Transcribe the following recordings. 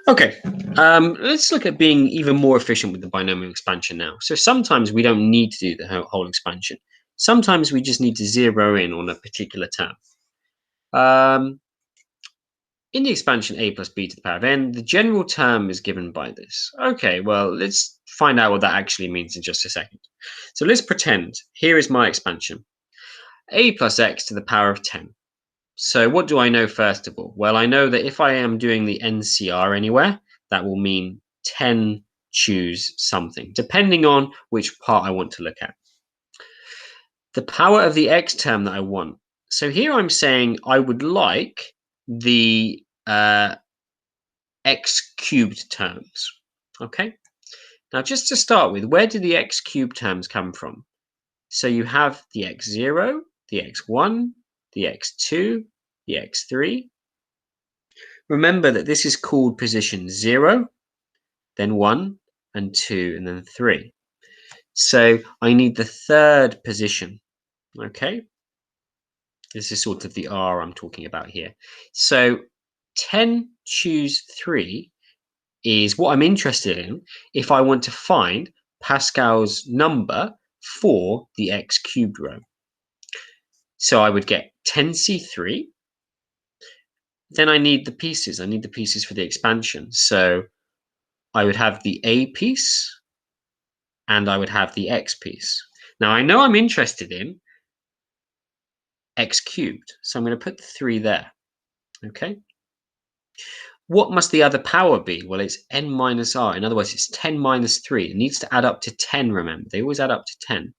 Okay, let's look at being even more efficient with the binomial expansion now. So sometimes we don't need to do the whole expansion. Sometimes we just need to zero in on a particular term. In the expansion a plus b to the power of n, the general term is given by this. Okay, well, let's find out what that actually means in just a second. So let's pretend here is my expansion. A plus x to the power of 10. So what do I know first of all? Well, I know that if I am doing the NCR anywhere, that will mean 10 choose something, depending on which part I want to look at. The power of the x term that I want. So here I'm saying I would like the x cubed terms. Okay. Now, just to start with, where do the x cubed terms come from? So you have the x0, the x1, the x2, the x3. Remember that this is called position 0, then 1, and 2, and then 3. So I need the third position. Okay. This is sort of the R I'm talking about here. So 10 choose 3 is what I'm interested in if I want to find Pascal's number for the x cubed row. So I would get 10C3. Then I need the pieces. I need the pieces for the expansion. So I would have the A piece and I would have the X piece. Now I know I'm interested in X cubed. So I'm going to put the 3 there. Okay. What must the other power be? Well, it's n minus r. In other words, it's 10 minus 3. It needs to add up to 10, remember. They always add up to 10.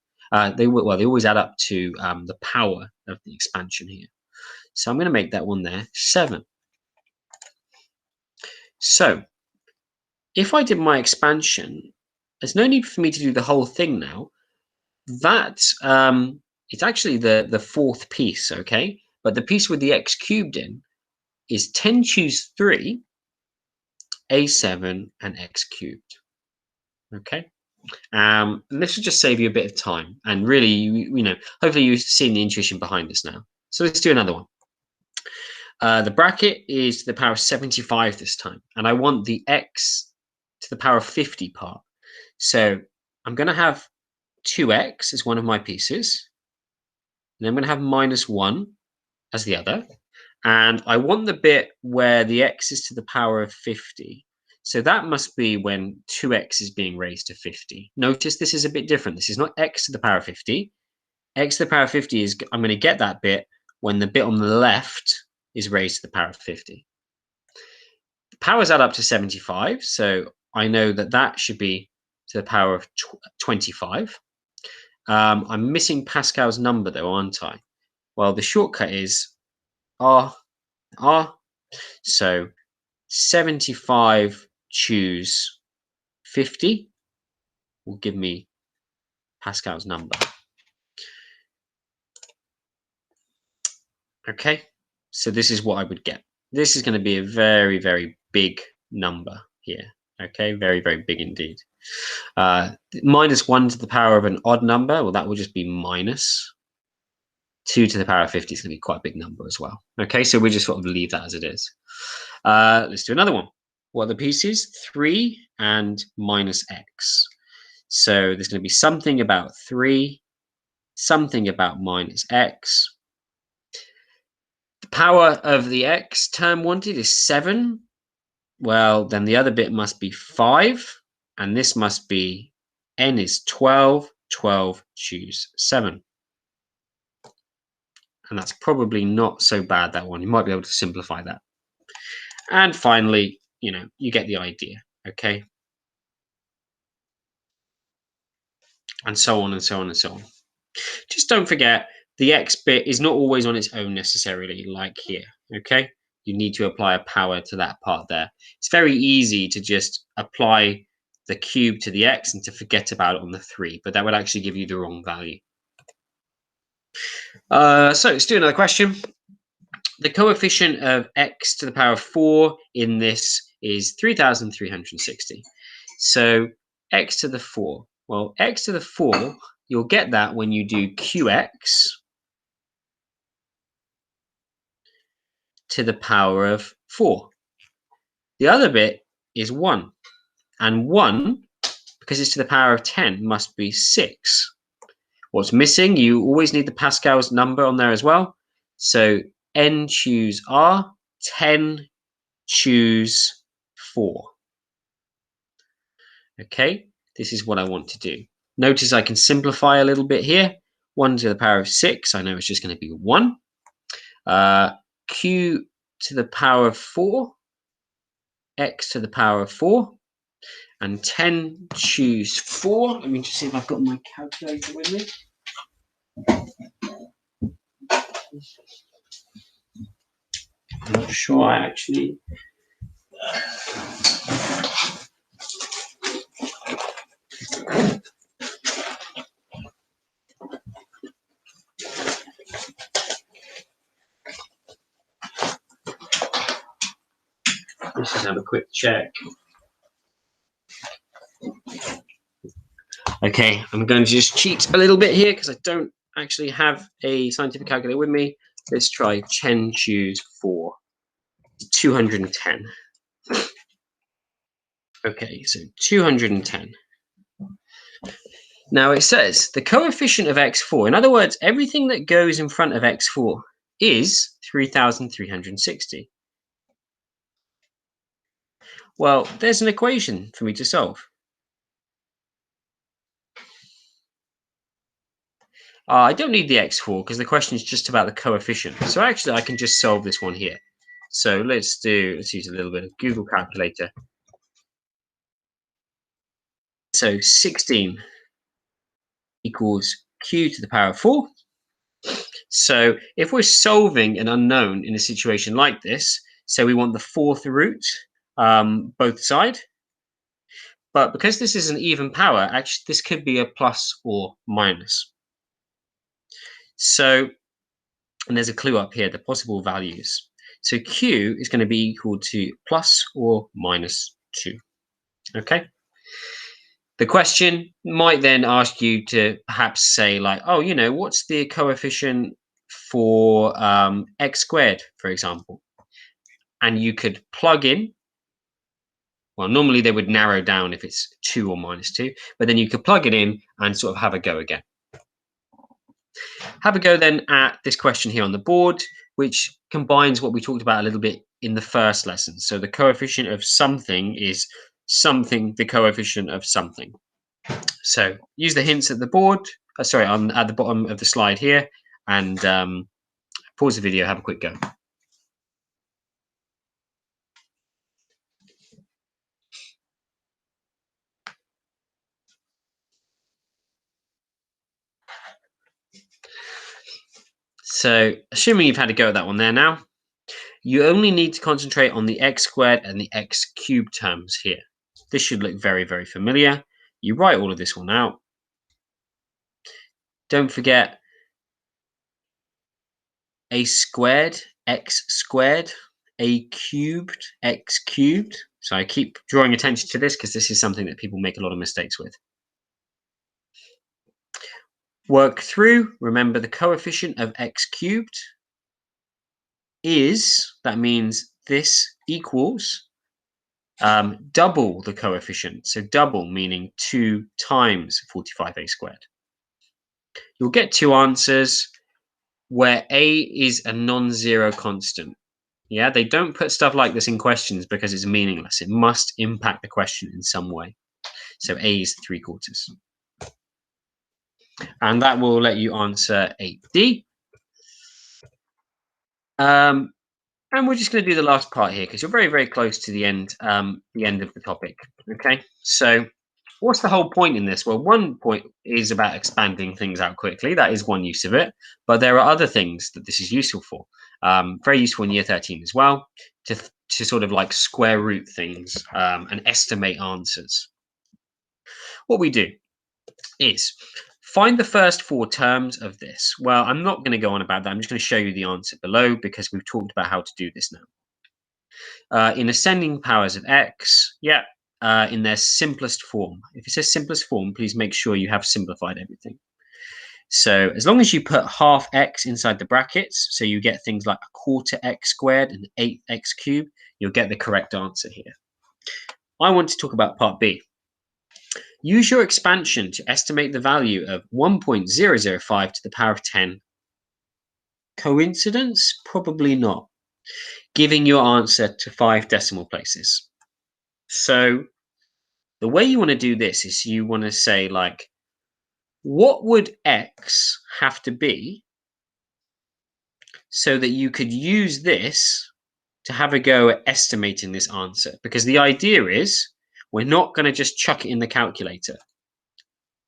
They always add up to the power of the expansion here. So I'm going to make that one there 7. So if I did my expansion, there's no need for me to do the whole thing now. That it's actually the fourth piece, okay? But the piece with the x cubed in is 10 choose 3, a7, and x cubed. Okay. And this will just save you a bit of time. And really, you know, hopefully you've seen the intuition behind this now. So let's do another one. The bracket is to the power of 75 this time. And I want the x to the power of 50 part. So I'm going to have 2x as one of my pieces. And I'm going to have minus 1 as the other. And I want the bit where the x is to the power of 50. So that must be when 2x is being raised to 50. Notice this is a bit different. This is not x to the power of 50. X to the power of 50 is, I'm going to get that bit when the bit on the left is raised to the power of 50. The powers add up to 75. So I know that that should be to the power of 25. I'm missing Pascal's number though, aren't I? Well, the shortcut is R. So 75 choose 50 will give me Pascal's number. Okay, so this is what I would get. This is going to be a very, very big number here. Okay, very, very big indeed. Minus 1 to the power of an odd number, well, that will just be minus 2 to the power of 50 is going to be quite a big number as well. Okay, so we just sort of leave that as it is. Let's do another one. What are the pieces? 3 and minus x. So there's going to be something about 3, something about minus x. The power of the x term wanted is 7. Well, then the other bit must be 5. And this must be n is 12. 12 choose 7. And that's probably not so bad, that one. You might be able to simplify that. And finally, you know, you get the idea, okay? And so on and so on and so on. Just don't forget, the x bit is not always on its own necessarily, like here, okay? You need to apply a power to that part there. It's very easy to just apply the cube to the x and to forget about it on the 3, but that would actually give you the wrong value. So let's do another question. The coefficient of x to the power of 4 in this is 3,360. So x to the 4. Well, x to the 4, you'll get that when you do qx to the power of 4. The other bit is 1. And 1, because it's to the power of 10, must be 6. What's missing? You always need the Pascal's number on there as well. So n choose r, 10 choose 4. Okay, this is what I want to do. Notice I can simplify a little bit here. 1 to the power of 6, I know it's just going to be 1. Q to the power of 4, x to the power of 4, and 10 choose 4. Let me just see if I've got my calculator with me. I'm not sure I actually... Let's just have a quick check. Okay, I'm going to just cheat a little bit here because I don't actually have a scientific calculator with me. Let's try 10 choose 4. 210. Okay, so 210. Now it says the coefficient of x4, in other words, everything that goes in front of x4 is 3,360. Well, there's an equation for me to solve. I don't need the x4 because the question is just about the coefficient. So actually I can just solve this one here. So let's use a little bit of Google Calculator. So 16 equals q to the power of 4. So if we're solving an unknown in a situation like this, so we want the fourth root both sides. But because this is an even power, actually this could be a plus or minus. So, and there's a clue up here, the possible values. So q is going to be equal to plus or minus 2. Okay. The question might then ask you to perhaps say like, oh, you know, what's the coefficient for x squared, for example? And you could plug in. Well, normally they would narrow down if it's 2 or minus 2, but then you could plug it in and sort of have a go again. Have a go then at this question here on the board, which combines what we talked about a little bit in the first lesson. So the coefficient of something is something, the coefficient of something. So use the hints at the board, at the bottom of the slide here, and pause the video, have a quick go. So assuming you've had a go at that one there now, you only need to concentrate on the x squared and the x cubed terms here. This should look very, very familiar. You write all of this one out. Don't forget a squared, x squared, a cubed, x cubed. So I keep drawing attention to this because this is something that people make a lot of mistakes with. Work through, remember the coefficient of x cubed is, that means this equals double the coefficient. So double meaning 2 times 45a squared. You'll get 2 answers where a is a non-zero constant. Yeah, they don't put stuff like this in questions because it's meaningless. It must impact the question in some way. So a is 3/4. And that will let you answer 8D. And we're just going to do the last part here because you're very, very close to the end of the topic. Okay, so what's the whole point in this? Well, one point is about expanding things out quickly. That is one use of it. But there are other things that this is useful for. Very useful in year 13 as well, to sort of like square root things and estimate answers. What we do is find the first 4 terms of this. Well, I'm not going to go on about that. I'm just going to show you the answer below because we've talked about how to do this now. In ascending powers of x, in their simplest form. If it says simplest form, please make sure you have simplified everything. So as long as you put half x inside the brackets, so you get things like 1/4 x squared and 8x cubed, you'll get the correct answer here. I want to talk about part B. Use your expansion to estimate the value of 1.005 to the power of 10. Coincidence? Probably not. Giving your answer to 5 decimal places. So the way you want to do this is you want to say, like, what would x have to be so that you could use this to have a go at estimating this answer? Because the idea is we're not going to just chuck it in the calculator.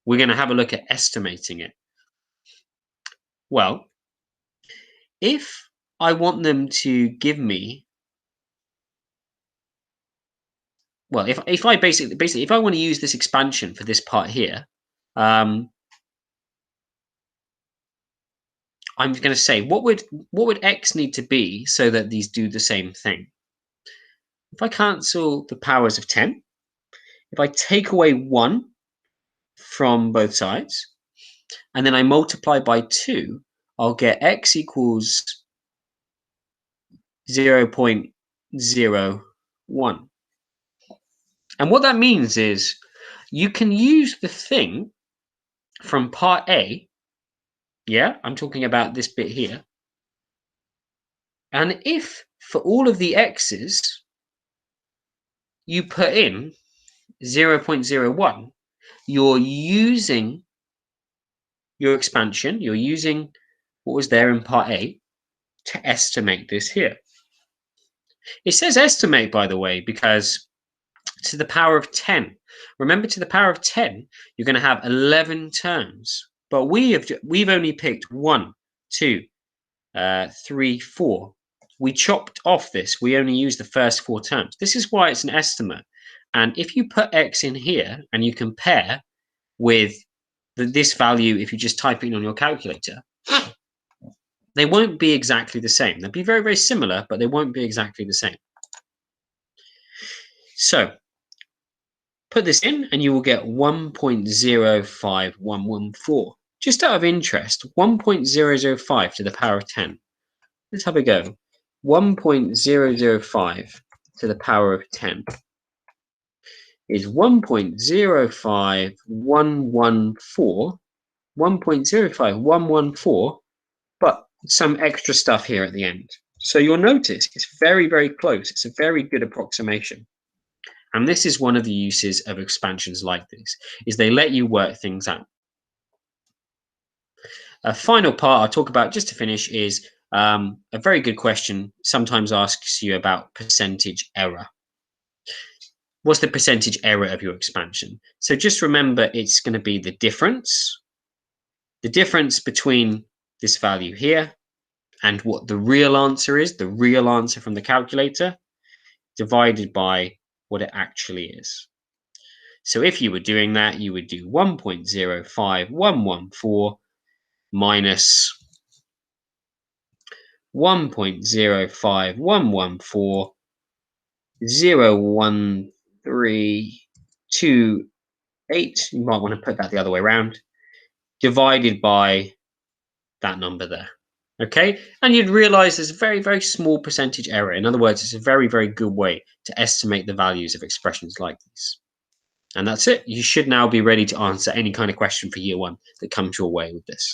We're going to have a look at estimating it. Well, if I want them to give me, well, if I basically if I want to use this expansion for this part here, I'm going to say what would x need to be so that these do the same thing. If I cancel the powers of 10, if I take away 1 from both sides, and then I multiply by 2, I'll get x equals 0.01. And what that means is you can use the thing from part A, yeah, I'm talking about this bit here, and if for all of the x's you put in 0.01, you're using your expansion, you're using what was there in part A to estimate this here. It says estimate, by the way, because to the power of 10. Remember, to the power of 10, you're going to have 11 terms. But we've only picked 1, 2, 3, 4. We chopped off this. We only used the first 4 terms. This is why it's an estimate. And if you put x in here and you compare with this value, if you just type it in on your calculator, they won't be exactly the same. They'll be very, very similar, but they won't be exactly the same. So put this in and you will get 1.05114. Just out of interest, 1.005 to the power of 10. Let's have a go. 1.005 to the power of 10 is 1.05114, 1.05114, but some extra stuff here at the end. So you'll notice it's very, very close. It's a very good approximation. And this is one of the uses of expansions like this, is they let you work things out. A final part I'll talk about just to finish is a very good question sometimes asks you about percentage error. What's the percentage error of your expansion? So just remember it's going to be the difference between this value here and what the real answer is, the real answer from the calculator, divided by what it actually is. So if you were doing that, you would do 1.05114 minus 1.05114 0.1328, you might want to put that the other way around, divided by that number there. Okay, and you'd realize there's a very, very small percentage error. In other words, it's a very, very good way to estimate the values of expressions like these. And that's it. You should now be ready to answer any kind of question for year 1 that comes your way with this.